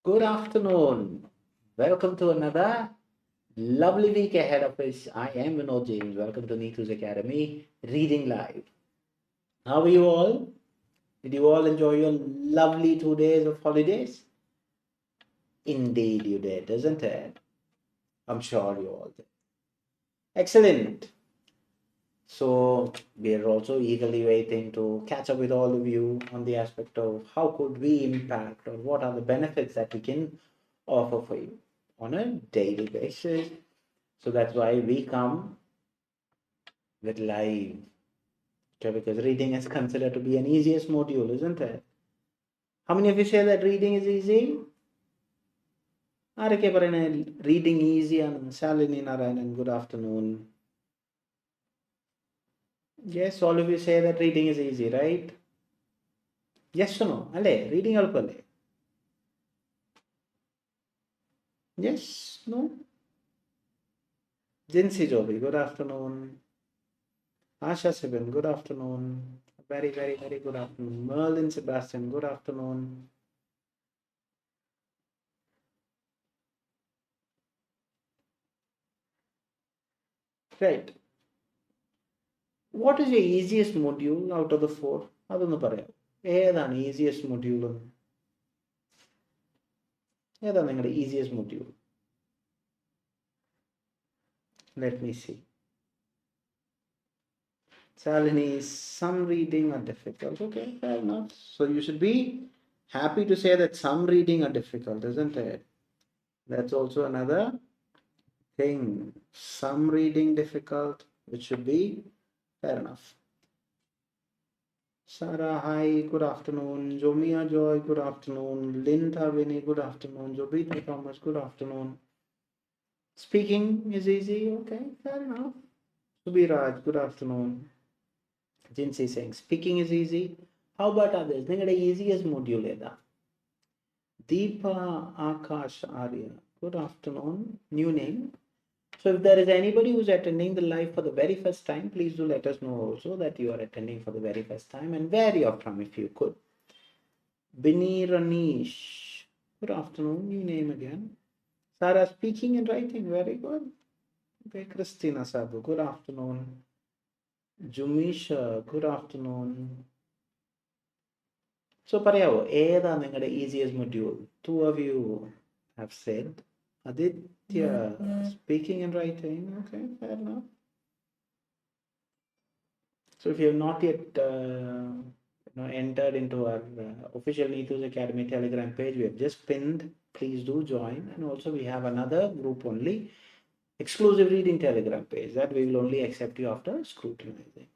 Good afternoon. Welcome to another lovely week ahead of us. I am Vinod James. Welcome to Neethu's Academy, Reading Live. How are you all? Did you all enjoy your lovely 2 days of holidays? Indeed, you did, isn't it? I'm sure you all did. Excellent. So we are also eagerly waiting to catch up with all of you on the aspect of how could we impact or what are the benefits that we can offer for you on a daily basis. So that's why we come with live. Okay, because reading is considered to be an easiest module, isn't it? How many of you say that reading is easy? ആരൊക്കെ പറയുന്നത് reading easy ആണ്? Shalini Narayanan, good afternoon. Yes, all of you say that reading is easy, right? Yes or no? അല്ലേ reading എളുപ്പമല്ലേ? Yes, no? Jinsi Jobi, good afternoon. Asha Sibin, good afternoon. Very, very, very good afternoon. Merlin Sebastian, good afternoon. Right. What is your easiest module out of the four? അതൊന്ന് പറയാം. ഏതാണ് easiest module എന്ന്? ഏതാണ് നിങ്ങളുടെ easiest module? Let me see. Salini, some reading are difficult. Okay, fair enough. So you should be happy to say that some reading are difficult, isn't it? That's also another thing. Some reading difficult, which should be fair enough. Sarah, hi, good afternoon. Jomia Joy, good afternoon. Linda Vinny, good afternoon. Jobita Thomas, good afternoon. Speaking is easy, okay, fair enough. Subiraj, good afternoon. Jinsi saying speaking is easy. How about others? Ningada easiest module eda. Deepa Akash Arya, good afternoon. New name. So if there is anybody who's attending the live for the very first time, please do let us know also that you are attending for the very first time and where you are from if you could. Bini Ranish, good afternoon. New name again. Sarah, speaking and writing, very good. Okay, Christina Sabu, good afternoon. Jumisha, good afternoon. So പറയാവോ ഏതാണ് നിങ്ങളുടെ easiest module? Two of you have said. Aditya, speaking and writing. Okay, fair enough. So if you have not yet entered into our official Neethu's Academy Telegram page, we have just pinned. Please do join. And also we have another group only exclusive reading Telegram page that we will only accept you after scrutinizing.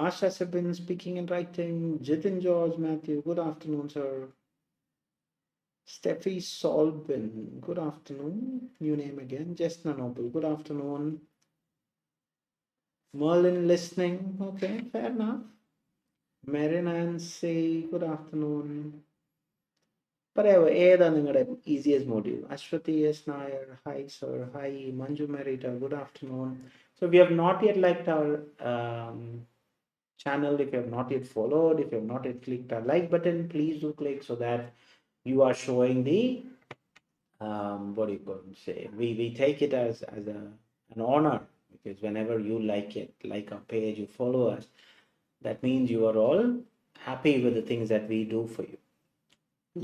Asha Sabin, speaking and writing. Jitin George Matthew, good afternoon, sir. Steffi Solbin, good afternoon. New name again. Jessna Noble, good afternoon. Merlin listening, okay, fair enough. Mary Nancy, good afternoon. Pareva, ഏതാണ് നിങ്ങളുടെ easiest module? Ashwati S. Nair, hi sir, hi. Manju Merita, good afternoon. So we have not yet liked our channel. If you have not yet followed, if you have not yet clicked our like button, please do click so that you are showing the what do you call it, say, we take it as an honor, because whenever you like it, like our page, you follow us, that means you are all happy with the things that we do for you.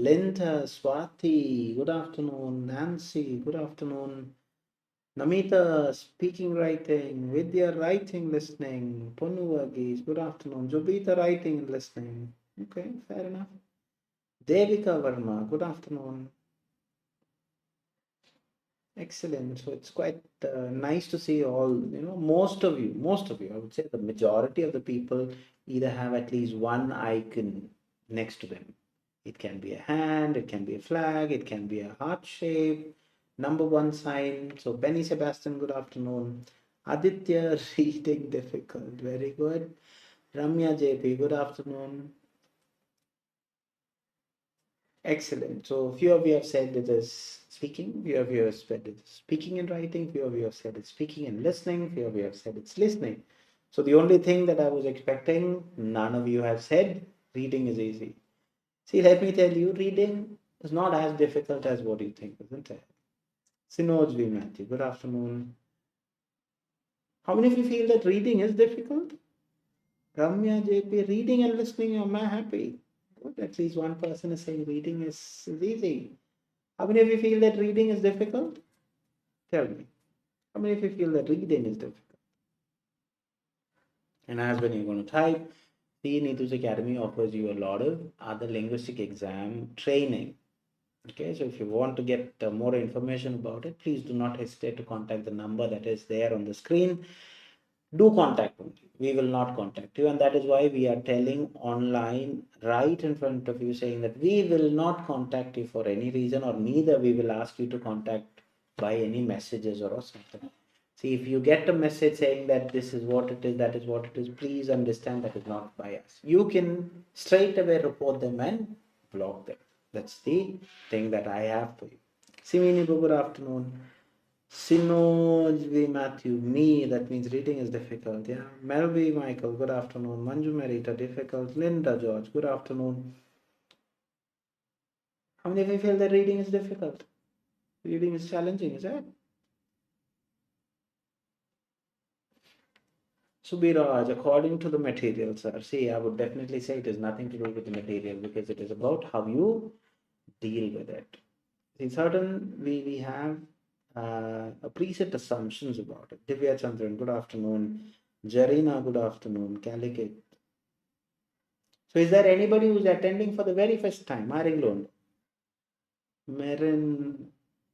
Linda, Swati, good afternoon. Nancy, good afternoon. Namita, speaking, writing. Vidya, writing, listening. Ponu Varghese, good afternoon. Jobita, writing and listening. Okay, fair enough. Devika Verma, good afternoon. Excellent. So it's quite nice to see all, most of you, I would say the majority of the people either have at least one icon next to them. It can be a hand, it can be a flag, it can be a heart shape, number one sign. So Benny Sebastian, good afternoon. Aditya, reading difficult, very good. Ramya JP, good afternoon. Excellent. So few of you have said it is speaking, few of you have said it's speaking and writing, few of you have said it's speaking and listening, few of you have said it's listening. So the only thing that I was expecting, none of you have said reading is easy. See, let me tell you, reading It's not as difficult as what you think, isn't it? Sinoj V. Matthew, good afternoon. How many of you feel that reading is difficult? Ramya JP, reading and listening, am I happy? Good. At least one person is saying reading is easy. How many of you feel that reading is difficult? Tell me. How many of you feel that reading is difficult? And as when you're going to type, the Neethus Academy offers you a lot of other linguistic exam training. Okay, so if you want to get more information about it, please do not hesitate to contact the number that is there on the screen. Do contact me. We will not contact you, and that is why we are telling online right in front of you, saying that we will not contact you for any reason, or neither we will ask you to contact by any messages or something. See, if you get a message saying that this is what it is, that is what it is, please understand that is not by us. You can straight away report them and block them. That's the thing that I have for you. Simini, good afternoon. Sinoj V. Matthew, me, that means reading is difficult. Yeah. Melvi Michael, good afternoon. Manju Merita, difficult. Linda George, good afternoon. How many of you feel that reading is difficult? Reading is challenging, is it? Subiraj, according to the material, sir. See, I would definitely say it is nothing to do with the material because it is about how you deal with it. In certain, we have a preset assumptions about it. Divya Chandran, good afternoon. Jarina, good afternoon. Calicut. So is there anybody who's attending for the very first time? Maringlon. Marin,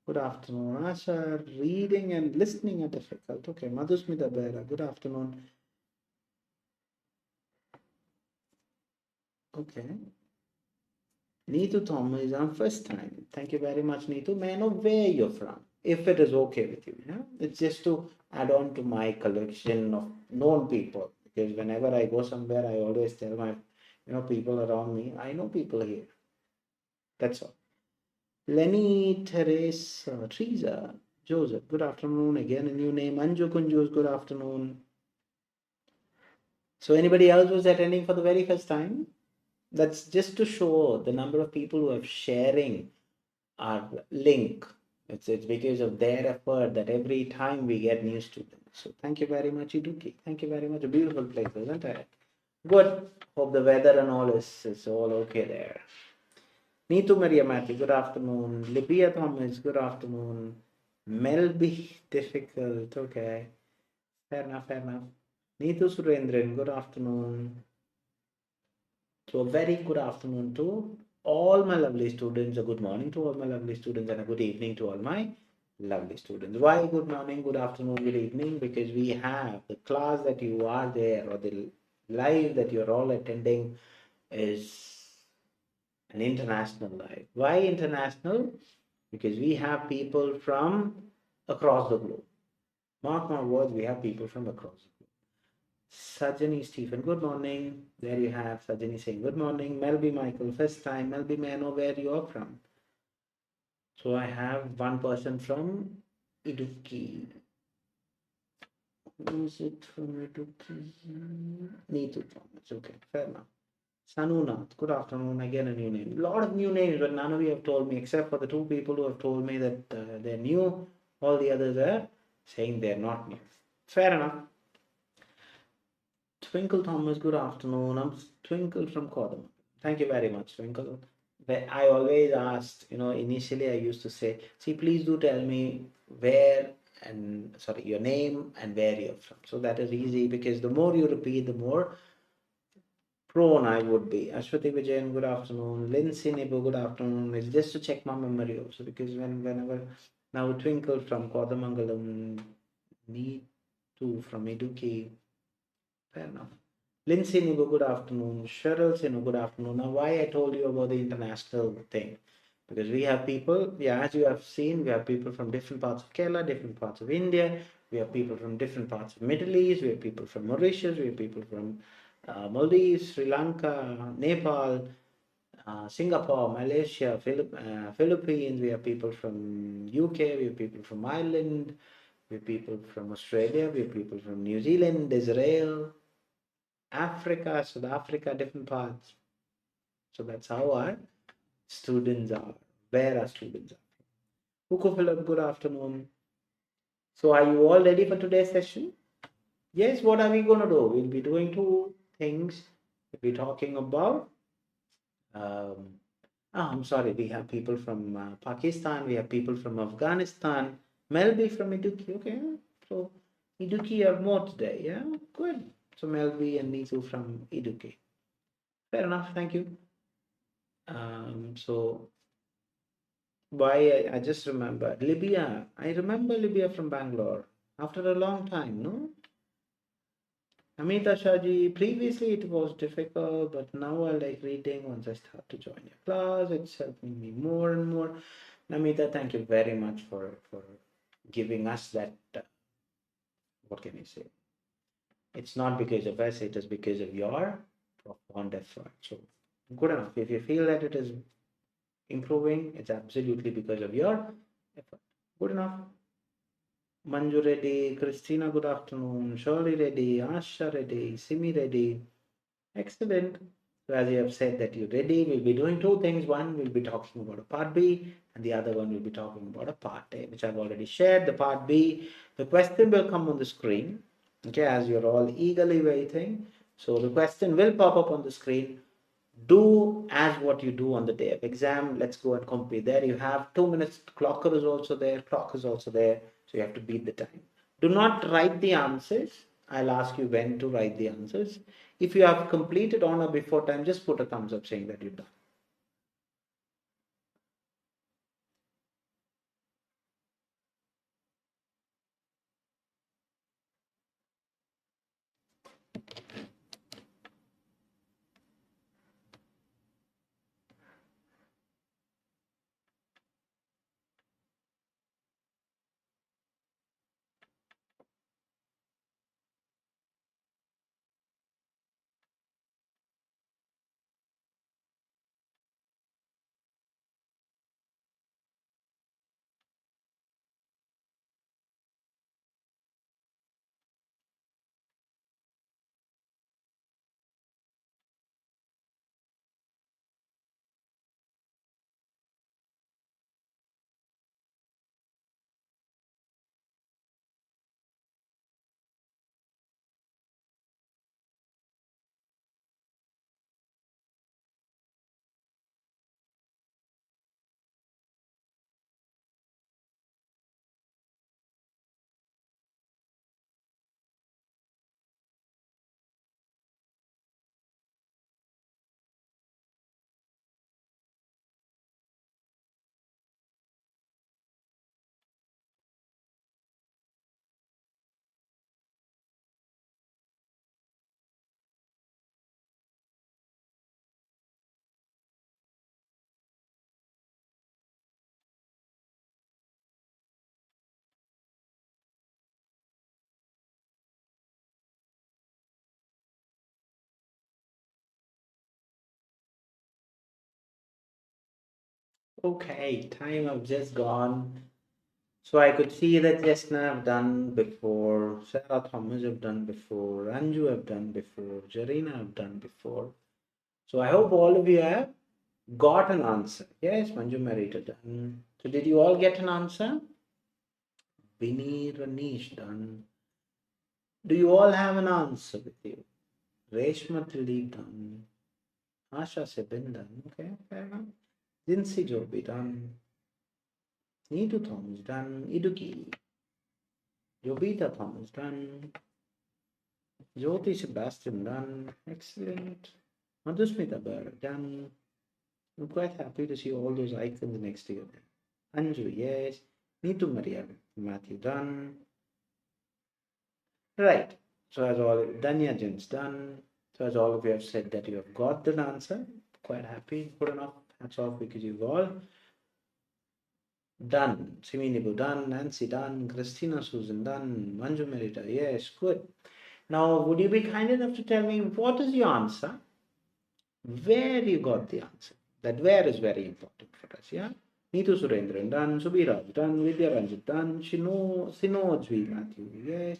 good afternoon. Asha, reading and listening are difficult. Okay. Madhusmita Bera, good afternoon. Okay. Neethu Thomas is on first time. Thank you very much, Neethu. May I know where you're from? If it is okay with you. Yeah? It's just to add on to my collection of known people. Because whenever I go somewhere, I always tell my people around me, I know people here. That's all. Lenny, Therese, Teresa, Joseph, good afternoon. Again, a new name. Anju Kunjus, good afternoon. So anybody else who's attending for the very first time? That's just to show the number of people who are sharing our link. It's because of their effort that every time we get new students. So thank you very much, Iduki. Thank you very much. A beautiful place, isn't it? Good. Hope the weather and all is all okay there. Neethu Maria Matthew, good afternoon. Libya Thomas, good afternoon. Melby, difficult. Okay. Fair enough, fair enough. Neethu Surendran, good afternoon. So a very good afternoon to all my lovely students, a good morning to all my lovely students, and a good evening to all my lovely students. Why good morning, good afternoon, good evening? Because we have the class that you are there, or the live that you're all attending is an international live. Why international? Because we have people from across the globe. Mark my words, we have people from across the globe. Sajani Stephen, good morning. There you have Sajani saying good morning. Melby Michael, first time. Melby, may I know where you are from? So I have one person from Idukki. Who is it from Idukki? Neethu Thomas. Okay, fair enough. Sanunath, good afternoon. Again, a new name. A lot of new names, but none of you have told me, except for the two people who have told me that they're new. All the others are saying they're not new. Fair enough. Twinkle Thomas, good afternoon. I'm Twinkle from Kodam. Thank you very much, Twinkle. I always asked, initially I used to say, see, please do tell me where and sorry, your name and where you're from. So that is easy because the more you repeat, the more prone I would be. Ashwati Vijayan, good afternoon. Lindsay Nibu, good afternoon. It's just to check my memory also because whenever now Twinkle from Kodamangalam, Neethu from Idukki, fair enough. Lindsay Nibu, good afternoon. Cheryl Sinu, good afternoon. Now, why I told you about the international thing? Because we have people, yeah, as you have seen, we have people from different parts of Kerala, different parts of India. We have people from different parts of Middle East. We have people from Mauritius. We have people from Maldives, Sri Lanka, Nepal, Singapore, Malaysia, Philippines. We have people from UK. We have people from Ireland. We have people from Australia. We have people from New Zealand, Israel, Africa, South Africa, different parts. So that's how our students are. where our students are from. Huko Philip, good afternoon. So are you all ready for today's session? Yes, what are we going to do? We'll be doing two things. We'll be talking about, I'm sorry, we have people from Pakistan, we have people from Afghanistan, Melby from Iduki, okay? So Iduki are more today, yeah? Good. So Melby and Neethu from Iduki. Fair enough, thank you. So why I just remembered Libya. I remember Libya from Bangalore after a long time, no? Amita Shaji, previously it was difficult, but now I like reading. Once I start to join your class, it's helping me more and more. Namita, thank you very much for giving us that. What can I say? It's not because of us, it is because of your profound effort. So, good enough. If you feel that it is improving, it's absolutely because of your effort. Good enough. Manju Reddy, Christina, good afternoon. Shirley Reddy, Asha Reddy, Simi Reddy. Excellent. So as you have said that you're ready, we'll be doing two things. One, we'll be talking about a part B, and the other one will be talking about a part A, which I've already shared. The part B, the question will come on the screen, okay, as you're all eagerly waiting. So the question will pop up on the screen. Do as what you do on the day of exam. Let's go and complete. There you have 2 minutes. Clocker is also there. Clock is also there. So you have to beat the time. Do not write the answers. I'll ask you when to write the answers. If you have completed on or before time, just put a thumbs up saying that you've done. Okay, time have just gone. So I could see that Jasna have done before, Sarah Thomas have done before, Anju have done before, Jarina have done before. So I hope all of you have got an answer. Yes, Manju Marita done. So did you all get an answer? Vinny Ranish done. Do you all have an answer with you? Reshma Tildeep done. Asha Sebin done. Okay, fair enough. Jinsi Jobi done. Neethu Thomas done. Iduki. Jobita Thomas done. Jyoti Sebastian done. Excellent. Madhusmita Bar done. I'm quite happy to see all those icons next to you. Anju, yes. Neetu Maria Matthew done. Right. So as all Danya Jen's done. So as all of you have said that you have got the answer. Quite happy. Good enough. Hats off because you've all done. Siminibu done. Nancy done. Christina Susan done. Manju Merita. Yes, good. Now, would you be kind enough to tell me what is your answer? Where you got the answer? That where is very important for us, yeah? Neethu Surendran done. Subiraj done. Vidya Ranjit done. Sinojvi Matthew. Yes.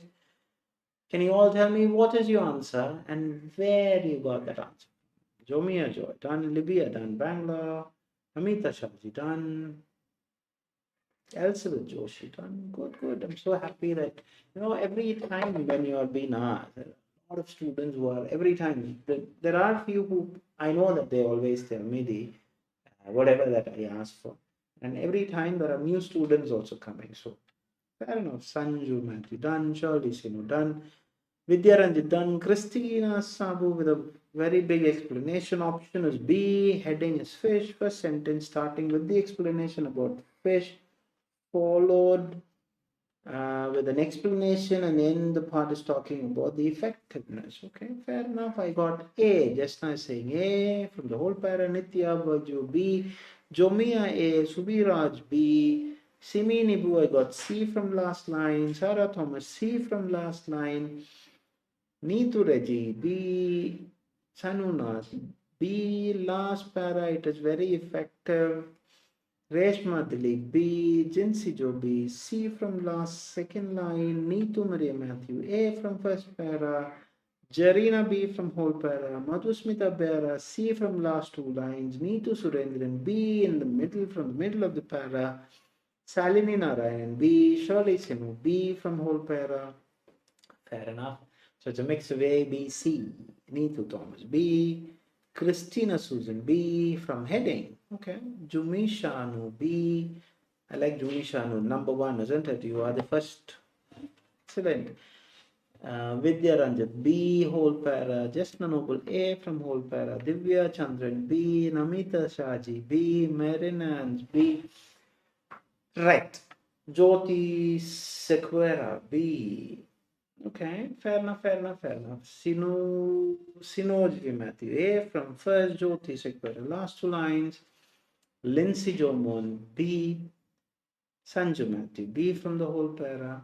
Can you all tell me what is your answer and where you got that answer? Jomia Joy done. Libya done. Bangalore. Amita Shahji, done. Elizabeth Joshi, done. Good, good. I'm so happy that, every time when you are being asked, a lot of students who are, every time, there are few who, I know that they always tell me the, whatever that I ask for. And every time there are new students also coming. So, fair enough. Sanju Matthew, done. Shirley Sinu, done. Vidya Ranjit, done. Christina Sabu with a very big explanation. Option is B. Heading is fish. First sentence starting with the explanation about fish, followed with an explanation, and then the part is talking about the effectiveness. Okay, fair enough. I got A. Just now saying A from the whole para. Nitya Baju B. Jomia A. Subiraj B. Simi Nibu, I got C from last line. Sarah Thomas C from last line. Neethu Reggie B. Sanunath B. Last para, it is very effective. Reshma Dilip B, Jinsi Jo B, C from last second line, Neethu Maria Matthew A from first para, Jarina B from whole para, Madhusmita Bera C from last two lines, Neethu Surendran B in the middle from the middle of the para, Salini Narayan B, Shirley Sinu B from whole para. Fair enough. So it's a mix of A, B, C. Neethu Thomas B, Christina Susan B from heading. Okay. Jumi Shanu B. I like Jumi Shanu. Number one, isn't it? You are the first. Excellent. Vidya Ranjit B, whole para. Jasna Noble A from whole para. Divya Chandran B. Namita Shaji B. Marinans B. Right. Jyoti Sequera B. Okay, fair enough, fair enough, fair enough. Sinoj Matthew A from first, Jyoti Sequera, last two lines. Lindsay Jomon B. Sanju Matthew B from the whole para.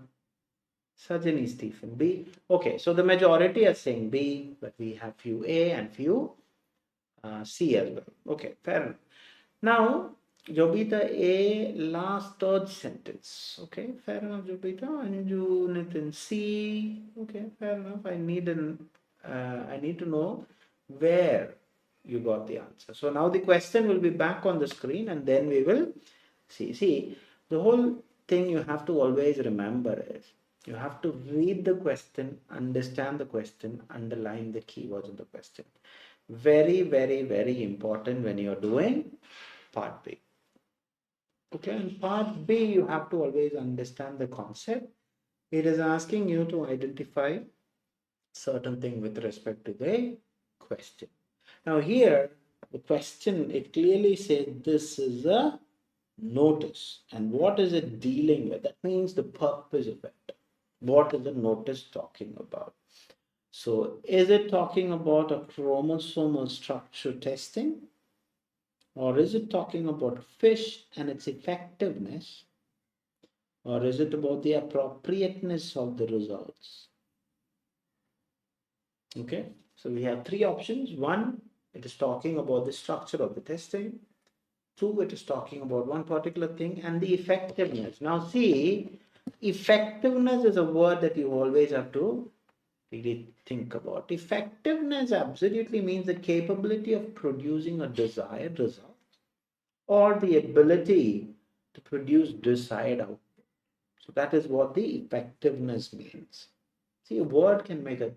Sajani Stephen B. Okay, so the majority are saying B, but we have few A and few C as well. Okay, fair enough. Now, Jobita A, last third sentence. Okay, fair enough, Jobita. Anju Nitin C. Okay, fair enough. I need to know where you got the answer. So now the question will be back on the screen, and then we will see. See, the whole thing you have to always remember is you have to read the question, understand the question, underline the keywords of the question. Very, very, very important when you're doing part B. Okay, in part B, you have to always understand the concept. It is asking you to identify certain thing with respect to the question. Now here, the question, it clearly says this is a notice. And what is it dealing with? That means the purpose of it. What is the notice talking about? So is it talking about a chromosomal structure testing? Or is it talking about fish and its effectiveness? Or is it about the appropriateness of the results? Okay, so we have three options. One, it is talking about the structure of the testing. Two, it is talking about one particular thing, and the effectiveness. Now see, effectiveness is a word that you always have to really think about. Effectiveness absolutely means the capability of producing a desired result or the ability to produce desired output. So that is what the effectiveness means. See, a word can make a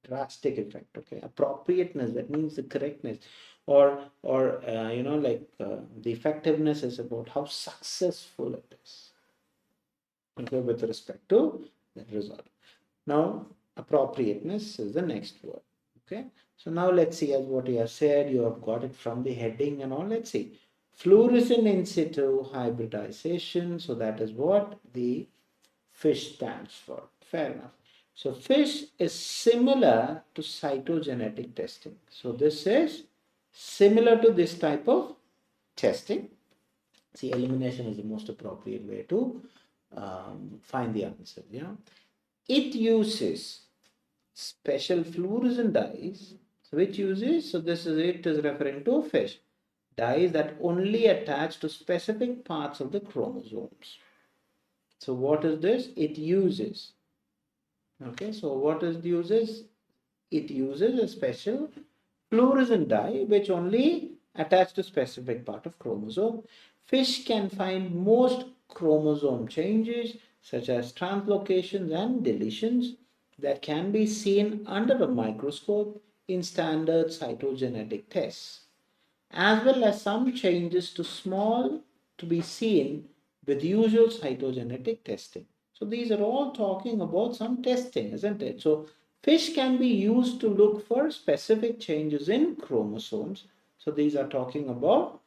drastic effect. Okay, appropriateness, that means the correctness, or the effectiveness is about how successful it is. Okay, with respect to the result. Now, appropriateness is the next word. Okay, so now let's see, as what you have said, you have got it from the heading and all. Let's see. Fluorescent in situ hybridization. So that is what the fish stands for. Fair enough. So fish is similar to cytogenetic testing. So this is similar to this type of testing. See, elimination is the most appropriate way to find the answer. Yeah, it uses special fluorescent dyes. So which uses? So this is, it is referring to fish dyes that only attach to specific parts of the chromosomes. So what is this? It uses. Okay, so what is the uses? It uses a special fluorescent dye which only attached to specific part of chromosome. Fish can find most chromosome changes such as translocations and deletions that can be seen under a microscope in standard cytogenetic tests, as well as some changes too small to be seen with usual cytogenetic testing. So these are all talking about some testing, isn't it? So fish can be used to look for specific changes in chromosomes. So these are talking about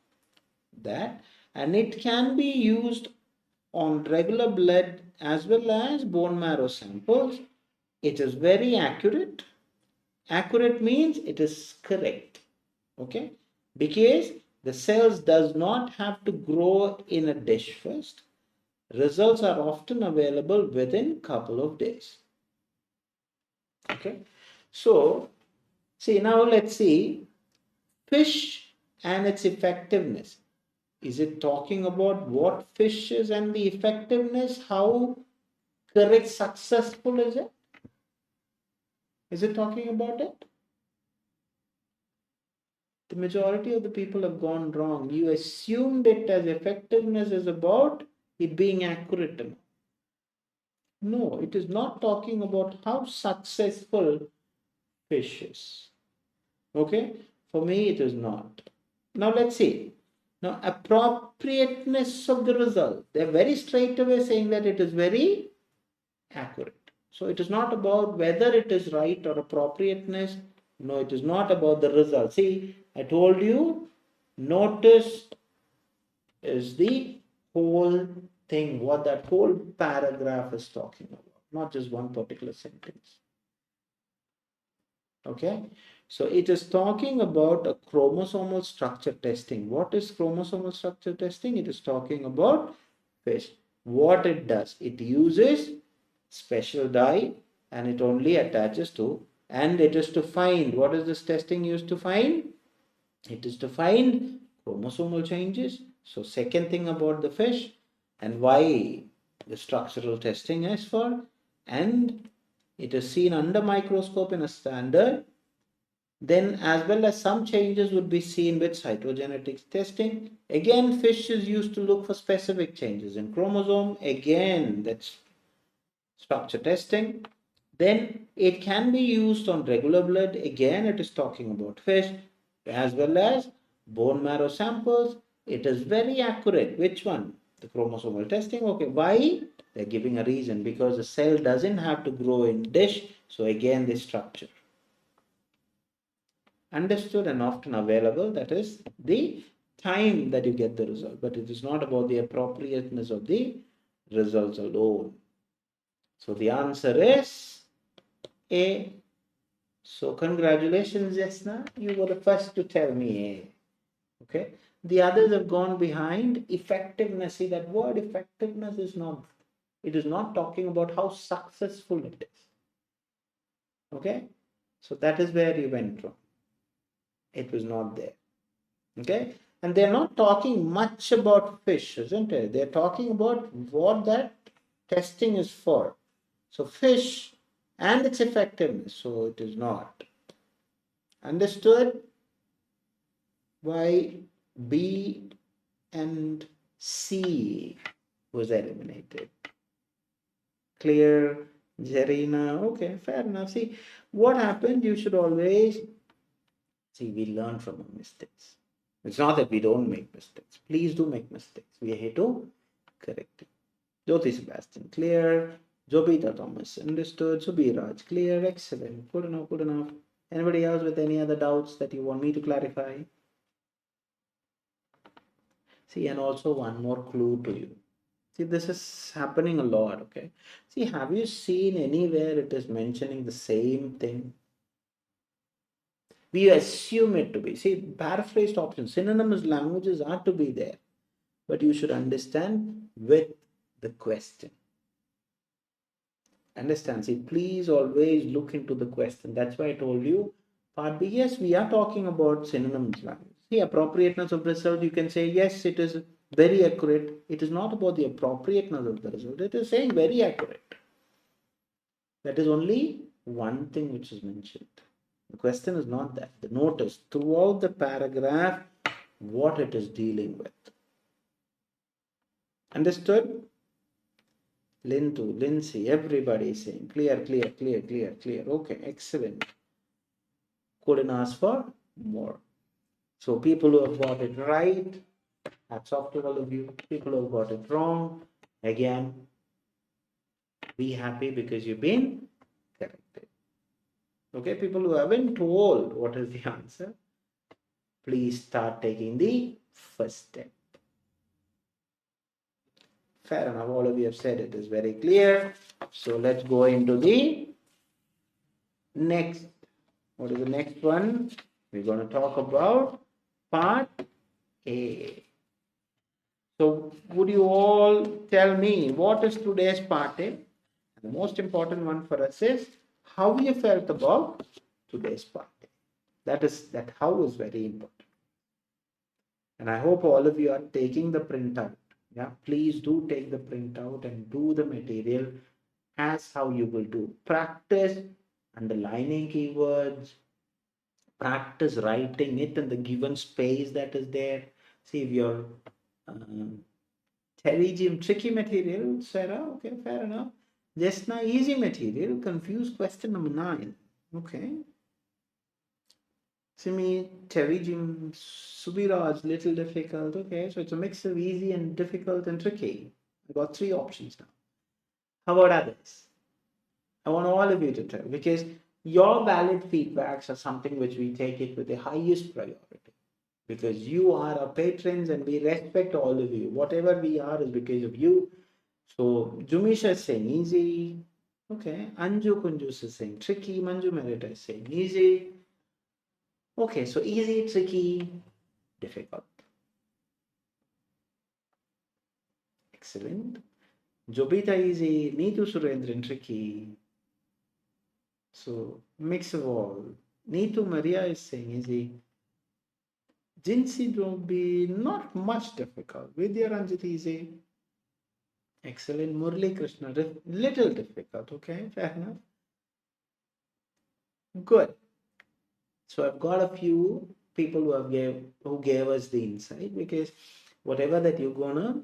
that, and it can be used on regular blood as well as bone marrow samples. It is very accurate. Accurate means it is correct. Okay, because the cells does not have to grow in a dish first. Results are often available within couple of days. Okay, so see, now let's see fish and its effectiveness. Is it talking about what fish is and the effectiveness? How correct, successful is it? Is it talking about it? The majority of the people have gone wrong. You assumed it as effectiveness is about it being accurate enough. No, it is not talking about how successful fish is. Okay, for me it is not. Now let's see. Now appropriateness of the result. They're very straight away saying that it is very accurate. So it is not about whether it is right or appropriateness. No, it is not about the result. See, I told you, notice is the whole thing, what that whole paragraph is talking about, not just one particular sentence. Okay, so it is talking about a chromosomal structure testing. What is chromosomal structure testing? It is talking about fish. What it does, it uses special dye and it only attaches to, and it is to find, what is this testing used to find? It is to find chromosomal changes. So second thing about the fish and why the structural testing is for, and it is seen under microscope in a standard. Then as well as some changes would be seen with cytogenetics testing. Again, fish is used to look for specific changes in chromosome. Again, that's structure testing. Then it can be used on regular blood. Again, it is talking about fish as well as bone marrow samples. It is very accurate. Which one? The chromosomal testing. Okay, why? They're giving a reason because the cell doesn't have to grow in dish. So again, the structure. Understood and often available. That is the time that you get the result. But it is not about the appropriateness of the results alone. So the answer is A. So congratulations, Jasna. You were the first to tell me A. Okay. The others have gone behind effectiveness. See, that word effectiveness is not, it is not talking about how successful it is. Okay. So that is where you went wrong. It was not there. Okay. And they're not talking much about fish, isn't it? They're talking about what that testing is for. So fish and its effectiveness. So it is not. Understood? Why B and C was eliminated. Clear, Zarina? Okay, fair enough. See, what happened? You should always see, we learn from our mistakes. It's not that we don't make mistakes. Please do make mistakes. We are here to correct it. Jyoti Sebastian, clear. Jobita Thomas, understood. Subiraj, clear. Excellent. Good enough, good enough. Anybody else with any other doubts that you want me to clarify? See, and also one more clue to you. See, this is happening a lot, okay? See, have you seen anywhere it is mentioning the same thing? We assume it to be. See, paraphrased options, synonymous languages are to be there. But you should understand with the question. Understand? See, please always look into the question. That's why I told you, part B, yes, we are talking about synonymous language. See, appropriateness of result, you can say, yes, it is very accurate. It is not about the appropriateness of the result. It is saying very accurate. That is only one thing which is mentioned. The question is not that. The notice throughout the paragraph, what it is dealing with. Understood? Lintu, Lindsay, everybody is saying clear, clear, clear, clear, clear. Okay, excellent. Couldn't ask for more. So people who have got it right, hats off to all of you. People who have got it wrong, again, be happy because you've been corrected. Okay, people who haven't told what is the answer, please start taking the first step. Fair enough, all of you have said it is very clear. So let's go into the next. What is the next one? We're going to talk about part A. So would you all tell me what is today's part A? The most important one for us is how you felt about today's part A. That how is very important. And I hope all of you are taking the printout. Yeah, please do take the printout and do the material as how you will do. Practice underlining keywords, practice writing it in the given space that is there. See if you're tricky material, Sarah, okay, fair enough. Just now, easy material, confused question number 9. Okay. Simi, Terigim, Subiraj, little difficult. Okay, so it's a mix of easy and difficult and tricky. I got 3 options now. How about others? I want all of you to tell, because your valid feedbacks are something which we take it with the highest priority. Because you are our patrons and we respect all of you. Whatever we are is because of you. So Jumisha is saying easy. Okay. Anju Kunjus is saying tricky. Manju Merita is saying easy. Okay, so easy, tricky, difficult. Excellent. Jobita easy, Neethu Surendran tricky. So mix of all. Neethu Maria is saying easy. Jinsi will be not much difficult. Vidya Ranjit easy. Excellent. Murli Krishna, little difficult. Okay, fair enough. Good. So I've got a few people who gave us the insight, because whatever that you're gonna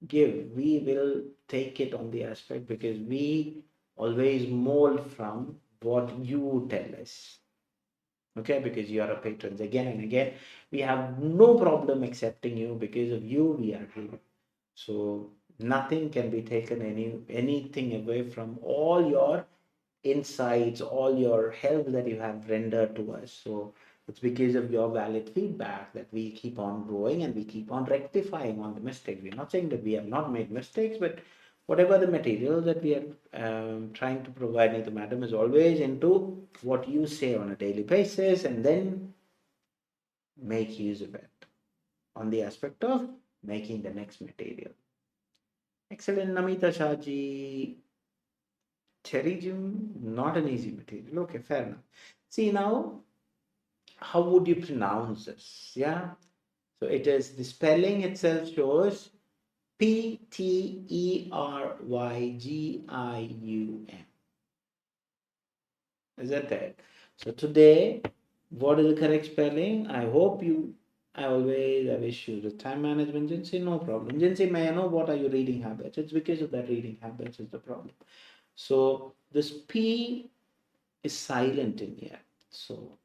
give, we will take it on the aspect, because we always mold from what you tell us. Okay, because you are a patrons again and again. We have no problem accepting you. Because of you, we are here. So nothing can be taken anything away from all your insights, all your help that you have rendered to us. So it's because of your valid feedback that we keep on growing and we keep on rectifying on the mistakes. We're not saying that we have not made mistakes, but whatever the material that we are trying to provide, Neethu Madam is always into what you say on a daily basis, and then make use of it on the aspect of making the next material. Excellent, Namita Shahji. Cherry not an easy material. Okay, fair enough. See now, how would you pronounce this? Yeah. So it is, the spelling itself shows Pterygim. Is that it? So today, what is the correct spelling? I hope you, I wish you the time management, Jinsi, no problem. Jinsi, may I know what are your reading habits? It's because of that reading habits is the problem. So this P is silent in here. So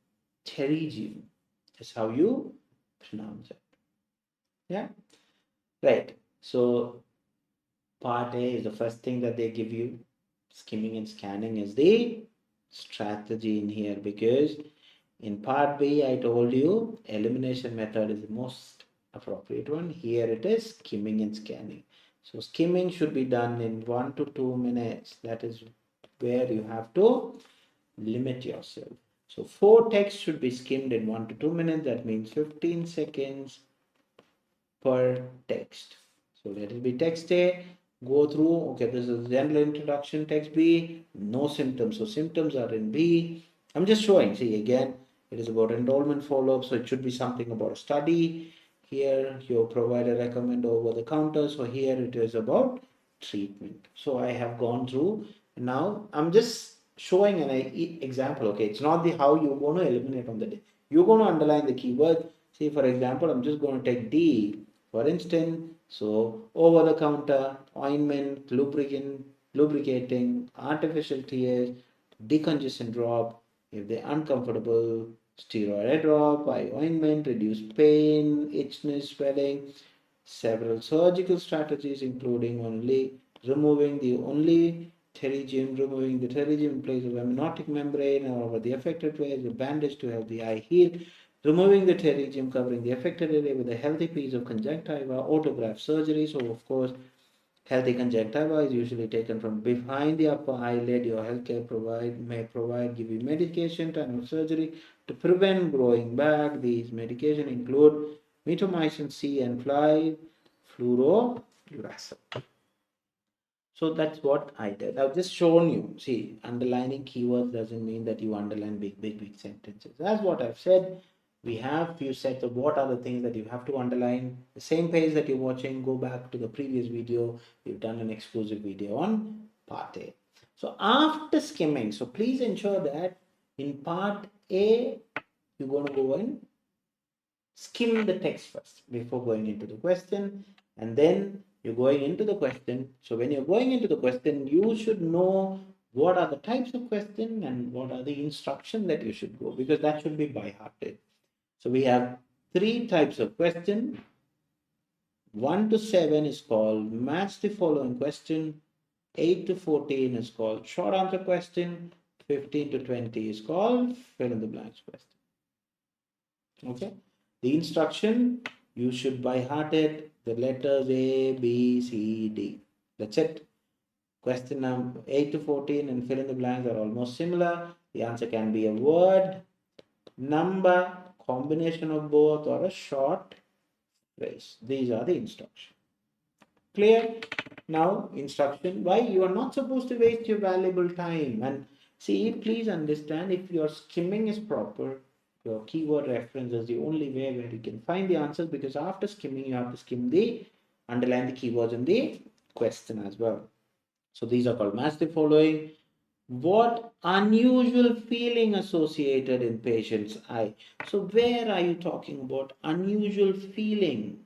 Terigim is how you pronounce it. Yeah. Right. So part A is the first thing that they give you. Skimming and scanning is the strategy in here, because in part B I told you elimination method is the most appropriate one. Here it is skimming and scanning. So skimming should be done in 1 to 2 minutes. That is where you have to limit yourself. So 4 texts should be skimmed in 1 to 2 minutes. That means 15 seconds per text. So let it be text A. Go through. Okay, this is general introduction. Text B. No symptoms. So symptoms are in B. I'm just showing. See, again, it is about enrollment follow-up. So it should be something about a study. Here, your provider recommend over the counter. So here it is about treatment. So I have gone through. Now I'm just showing an example. Okay, it's not the how you're going to eliminate on the day. You're going to underline the keyword. See, for example, I'm just going to take D. For instance, so over-the-counter, ointment, lubricating, artificial tears, decongestion drop, if they're uncomfortable, steroid eye drop, eye ointment, reduce pain, itchiness, swelling, several surgical strategies including removing the pterygium in place of amniotic membrane or over the affected place, a bandage to help the eye heal, removing the pterygium covering the affected area with a healthy piece of conjunctiva, autograft surgery. So of course, healthy conjunctiva is usually taken from behind the upper eyelid. Your healthcare give you medication, time of surgery to prevent growing back. These medications include mitomycin C and fluorouracil. So that's what I did. I've just shown you. See, underlining keywords doesn't mean that you underline big sentences. That's what I've said. We have few sets of what are the things that you have to underline. The same page that you're watching, go back to the previous video. We've done an exclusive video on part A. So after skimming, so please ensure that in part A, you're going to go and skim the text first before going into the question, and then you're going into the question. So when you're going into the question, you should know what are the types of question and what are the instruction that you should go, because that should be by hearted. So we have three types of question. 1 to 7 is called match the following question. 8 to 14 is called short answer question. 15 to 20 is called fill in the blanks question. Okay. The instruction, you should by hearted the letters A, B, C, D. That's it. Question number 8 to 14 and fill in the blanks are almost similar. The answer can be a word, number, combination of both, or a short phrase. These are the instructions. Clear? Now, instruction, why you are not supposed to waste your valuable time. And see, please understand, if your skimming is proper, your keyword reference is the only way where you can find the answers, because after skimming, you have to underline the keywords in the question as well. So these are called match the following. What unusual feeling associated in patient's eye? So where are you talking about unusual feeling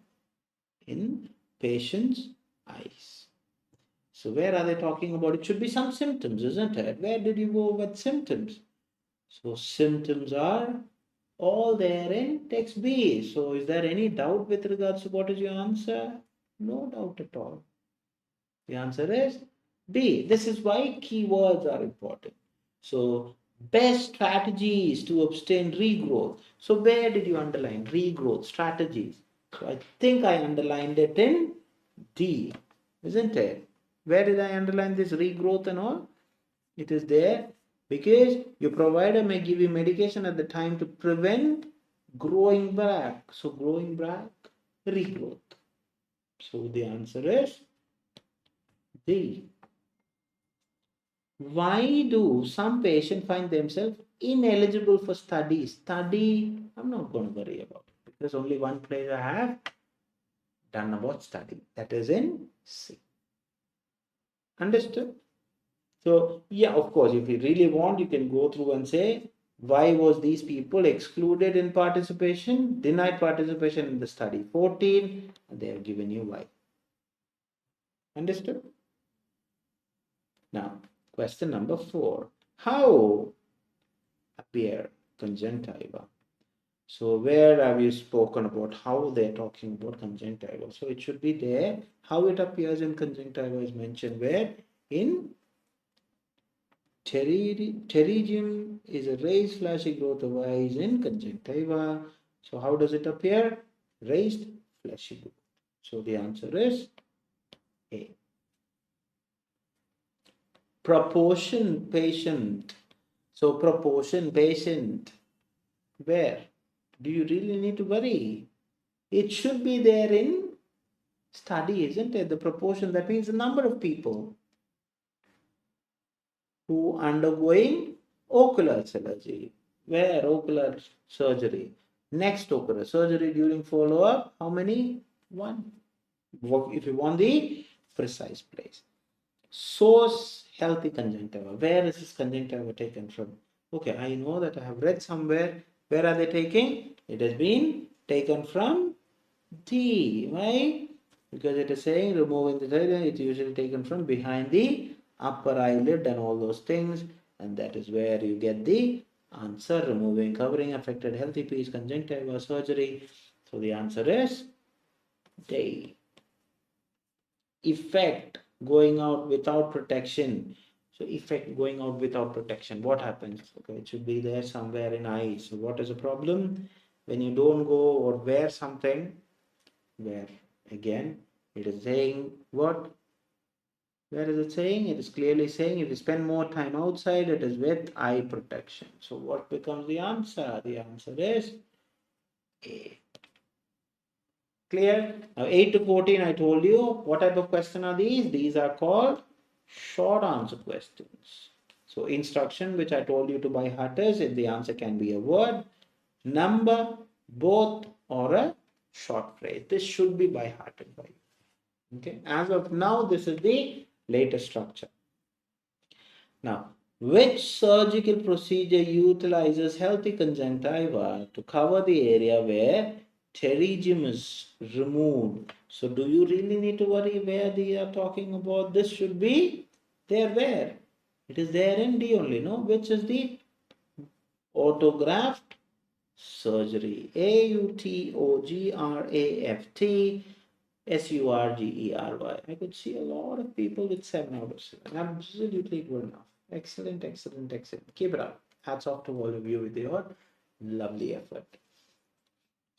in patient's eyes? So where are they talking about? It should be some symptoms, isn't it? Where did you go with symptoms? So symptoms are all there in text B. So is there any doubt with regards to what is your answer? No doubt at all. The answer is B. This is why keywords are important. So best strategies to abstain regrowth. So where did you underline regrowth strategies? So I think I underlined it in D, isn't it? Where did I underline this regrowth and all? It is there because your provider may give you medication at the time to prevent growing back. So growing back, regrowth. So the answer is D. Why do some patients find themselves ineligible for study? I'm not going to worry about it because only one place I have done about study. That is in C. Understood? So yeah, of course, if you really want, you can go through and say, why was these people excluded in participation, denied participation in the study? 14, and they have given you why. Understood? Now, question number 4. How appear conjunctiva? So where have you spoken about how they're talking about conjunctiva? So it should be there. How it appears in conjunctiva is mentioned where? In pterygium is a raised fleshy growth of eyes in conjunctiva. So how does it appear? Raised fleshy growth. So the answer is A. Proportion patient. So proportion patient. Where? Do you really need to worry? It should be there in study, isn't it? The proportion, that means the number of people who undergoing ocular surgery. Where? Ocular surgery. Next ocular surgery during follow-up, how many? 1. If you want the precise place. Source healthy conjunctiva. Where is this conjunctiva taken from? Okay, I know that I have read somewhere. Where are they taking? It has been taken from D. Why? Because it is saying removing the thread, it's usually taken from behind the upper eyelid and all those things, and that is where you get the answer. Removing covering affected healthy piece, conjunctiva surgery. So the answer is D. Effect going out without protection. So effect going out without protection. What happens? Okay, it should be there somewhere in eyes. So what is the problem? When you don't go or wear something, where again it is saying what? Where is it saying? It is clearly saying if you spend more time outside, it is with eye protection. So what becomes the answer? The answer is A. Clear? Now 8 to 14 I told you. What type of question are these? These are called short answer questions. So instruction which I told you to by heart is if the answer can be a word, number, both, or a short phrase. This should be by hearted by you. Okay. As of now, this is the latest structure. Now, which surgical procedure utilizes healthy conjunctiva to cover the area where pterygium is removed? So, do you really need to worry where they are talking about? This should be there where? It is there in D only, no? Which is the autograft surgery. Autograft. I could see a lot of people with 7 out of 7. Absolutely good enough. Excellent, excellent, excellent. Keep it up. Hats off to all of you with your lovely effort.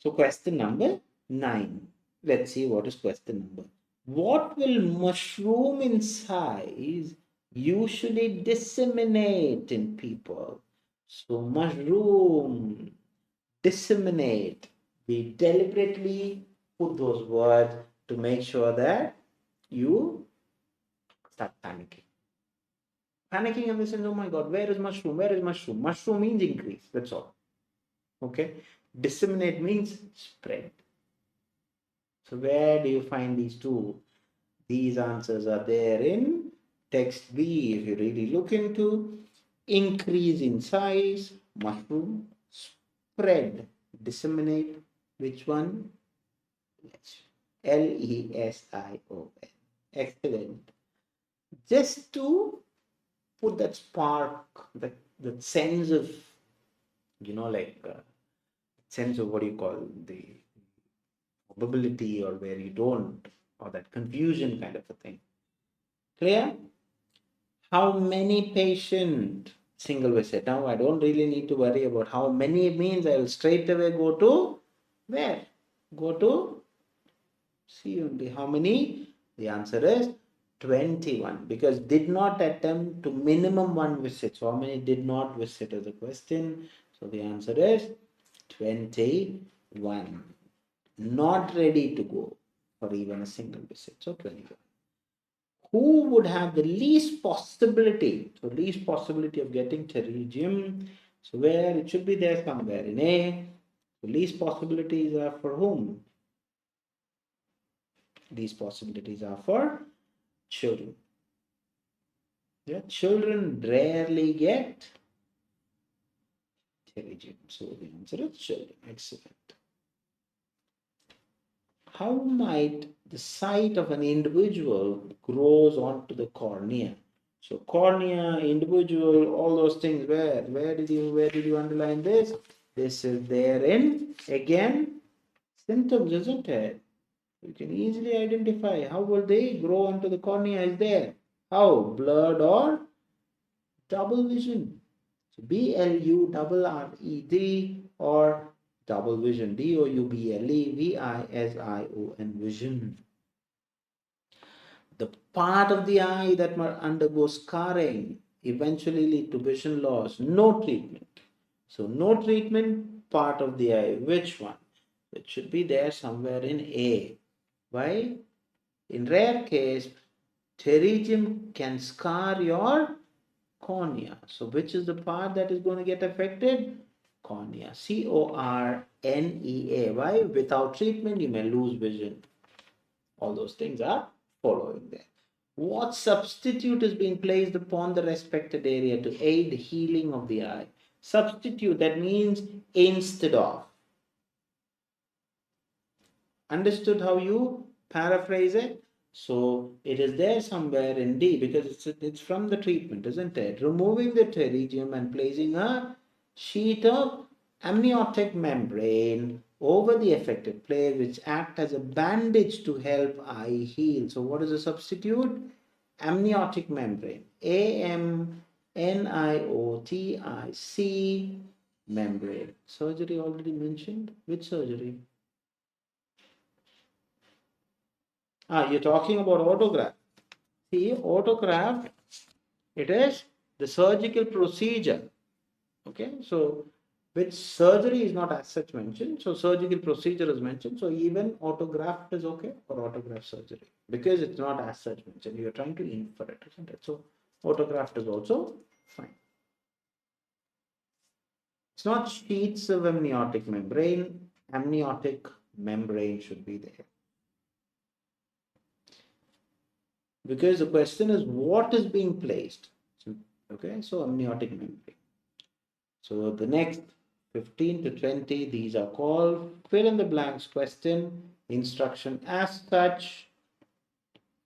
So, question number 9. Let's see what is question number. What will mushroom in size usually disseminate in people? So, mushroom, disseminate. We deliberately put those words to make sure that you start panicking. Panicking in the sense, oh my God, where is mushroom? Where is mushroom? Mushroom means increase. That's all. Okay. Disseminate means spread. So where do you find these two? These answers are there in text B. If you really look into increase in size, mushroom, spread, disseminate. Which one? Lesion. Excellent. Just to put that spark, that sense of, sense of what do you call the probability or where you don't, or that confusion kind of a thing. Clear? How many patient single visit? Now I don't really need to worry about how many it means. I will straight away go to where? Go to C only. How many? The answer is 21 because did not attempt to minimum 1 visit. So how many did not visit is the question. So the answer is 21. Not ready to go for even a single visit. So 21. Who would have the least possibility? So least possibility of getting pterygium. So where it should be there somewhere in A. The least possibilities are for whom? These possibilities are for children. Yeah, children rarely get pterygium. So the answer is children. Excellent. How might the sight of an individual grows onto the cornea? So cornea, individual, all those things. Where did you underline this? This is there in again symptoms, isn't it? You can easily identify how will they grow onto the cornea is there. How? Blurred or double vision. So BLURRED or double vision. DOUBLEVISION vision. The part of the eye that might undergo scarring eventually lead to vision loss. No treatment. So no treatment, part of the eye. Which one? It should be there somewhere in A. Why? In rare case, pterygium can scar your cornea. So which is the part that is going to get affected? Cornea. CORNEA. Why? Without treatment, you may lose vision. All those things are following there. What substitute is being placed upon the respected area to aid healing of the eye? Substitute, that means instead of. Understood how you paraphrase it? So it is there somewhere in D because it's from the treatment, isn't it? Removing the pterygium and placing a sheet of amniotic membrane over the affected place, which act as a bandage to help eye heal. So what is the substitute? Amniotic membrane. AMNIOTIC membrane. Surgery already mentioned. Which surgery? You're talking about autograft. See, autograft, it is the surgical procedure. Okay, so which surgery is not as such mentioned. So surgical procedure is mentioned. So even autograft is okay or autograft surgery because it's not as such mentioned. You're trying to infer it, isn't it? So autograft is also fine. It's not sheets of amniotic membrane. Amniotic membrane should be there. Because the question is what is being placed. Okay, so amniotic membrane. So the next 15 to 20, these are called fill in the blanks question, instruction as such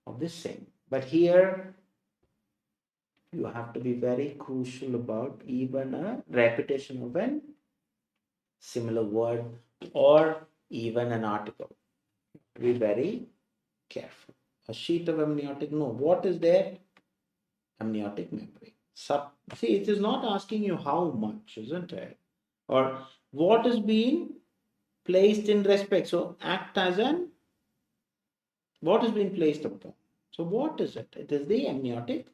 of the same. But here you have to be very crucial about even a repetition of an similar word or even an article. Be very careful. A sheet of amniotic, no, what is there? Amniotic membrane. See, it is not asking you how much, isn't it? Or what is being placed in respect. So act as an, what is being placed upon. So what is it? It is the amniotic.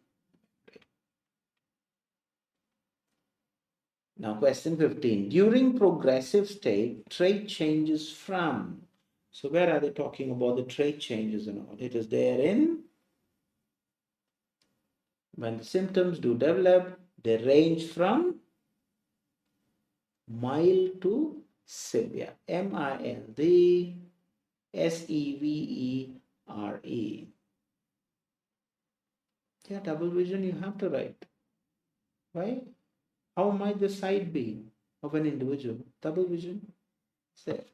Now question 15. During progressive state, trait changes from. So where are they talking about the trait changes and all? It is there in when the symptoms do develop, they range from mild to severe. MILD SEVERE. Yeah, double vision you have to write. Why? How might the sight be of an individual? Double vision is there.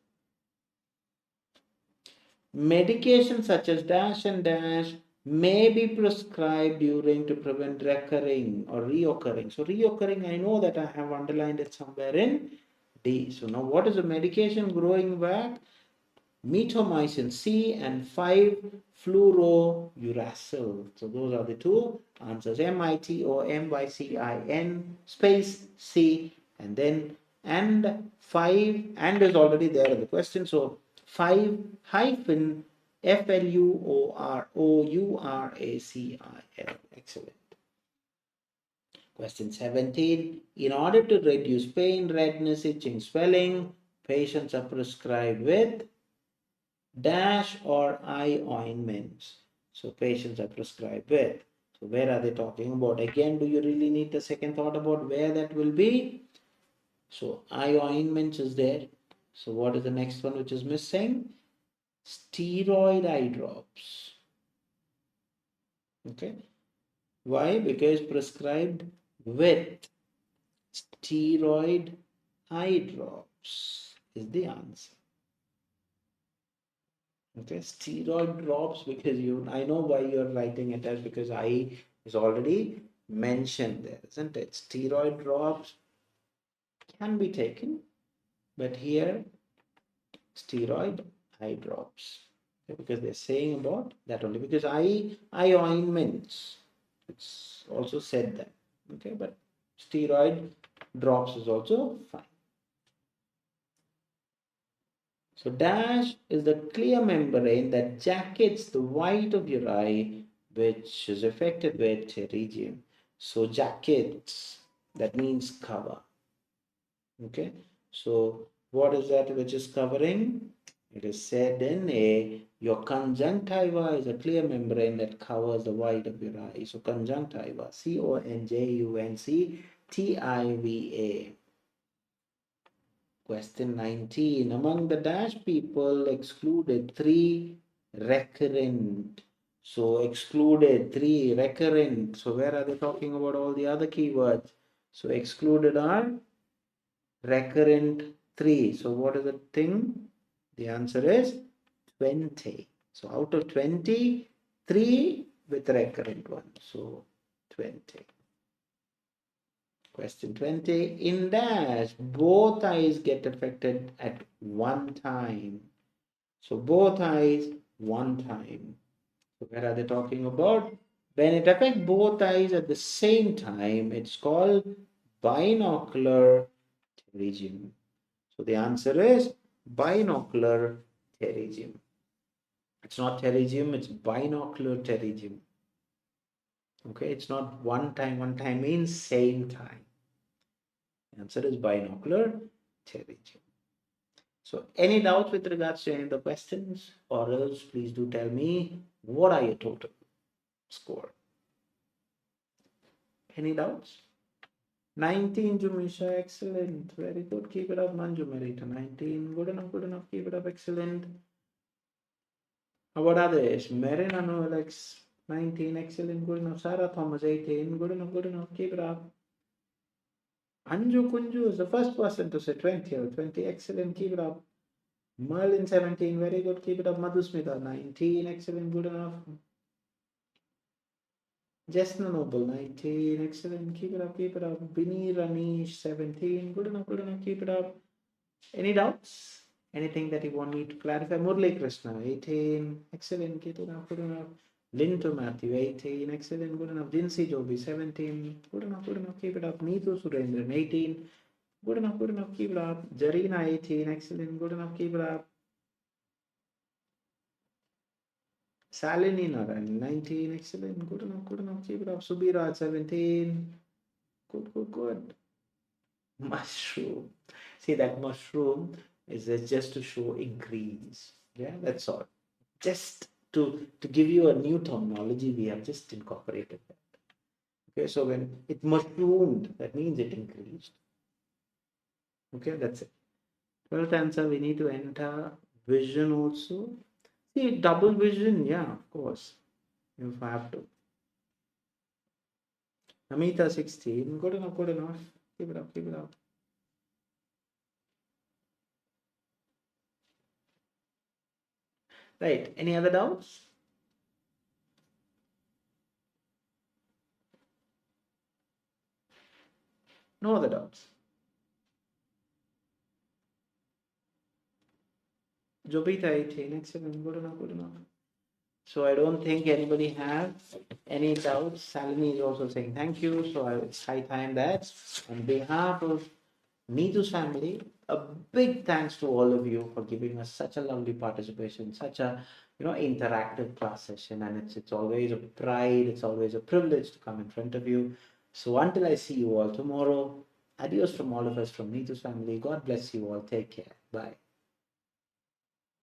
Medication such as dash and dash may be prescribed during to prevent recurring or reoccurring. So reoccurring, I know that I have underlined it somewhere in D. So now what is the medication growing back? Metomycin C and 5-fluorouracil. So those are the two answers. MITOMYCIN space C and then and 5 and is already there in the question. So 5 hyphen FLUOROURACIL. Excellent. Question 17. In order to reduce pain, redness, itching, swelling, patients are prescribed with dash or eye ointments. So patients are prescribed with. So where are they talking about? Again, do you really need a second thought about where that will be? So eye ointments is there. So what is the next one which is missing? Steroid eye drops. Okay. Why? Because prescribed with steroid eye drops is the answer. Okay, steroid drops because I know why you're writing it as because I is already mentioned there, isn't it? Steroid drops can be taken, but here steroid eye drops. Okay, because they're saying about that only because eye ointments. It's also said that. Okay, but steroid drops is also fine. So dash is the clear membrane that jackets the white of your eye, which is affected with pterygium. So jackets, that means cover. Okay. So what is that which is covering? It is said in your conjunctiva is a clear membrane that covers the white of your eye. So conjunctiva, CONJUNCTIVA. Question 19. Among the dash people excluded 3 recurrent. So excluded 3 recurrent. So where are they talking about all the other keywords? So excluded are recurrent 3. So what is the thing? The answer is 20. So out of 20, 3 with recurrent one. So 20. Question 20. In dash, both eyes get affected at one time. So both eyes, one time. So where are they talking about? When it affects both eyes at the same time, it's called binocular pterygium. So the answer is binocular pterygium. It's not pterygium, it's binocular pterygium. Okay, it's not one time means same time. The answer is binocular pterygium. So any doubts with regards to any of the questions, or else please do tell me what are your total score. Any doubts? 19, Jumisha, excellent. Very good. Keep it up, Manju Merita. 19, good enough, good enough. Keep it up, excellent. How about others? Marin Anu Alex, 19, excellent, good enough. Sarah Thomas, 18, good enough, good enough. Keep it up. Anju Kunju is the first person to say 20 or 20, excellent, keep it up. Merlin, 17, very good, keep it up. Madhusmita, 19, excellent, good enough. Jasna Noble, 19, excellent, keep it up, keep it up. Bini Ranish, 17, good enough, keep it up. Any doubts? Anything that you want me to clarify? Murli Krishna, 18, excellent, keep it up, good enough. Linto Matthew, 18, excellent, good enough. Jinsi Joby, 17, good enough, keep it up. Neethu Surendran, 18, good enough, keep it up. Jarina, 18, excellent, good enough, keep it up. Salini Narayan, 19, excellent, good enough, keep it up. Subira, 17, good. Mushroom. See, that mushroom is just to show increase. Yeah, that's all. Just to give you a new terminology, we have just incorporated that. Okay, so when it mushroomed, that means it increased. Okay, that's it. 12th answer, we need to enter vision also. See, double vision, yeah, of course, if I have to. Namita, 16, good enough, keep it up. Right, any other doubts? No other doubts. Jobita, 18, excellent, good enough. So I don't think anybody has any doubts. Salini is also saying thank you. So it's high time that on behalf of Neethu's family, a big thanks to all of you for giving us such a lovely participation, such a interactive class session, and it's always a pride, it's always a privilege to come in front of you. So until I see you all tomorrow, adios from all of us from Neethu's family. God bless you all. Take care. Bye.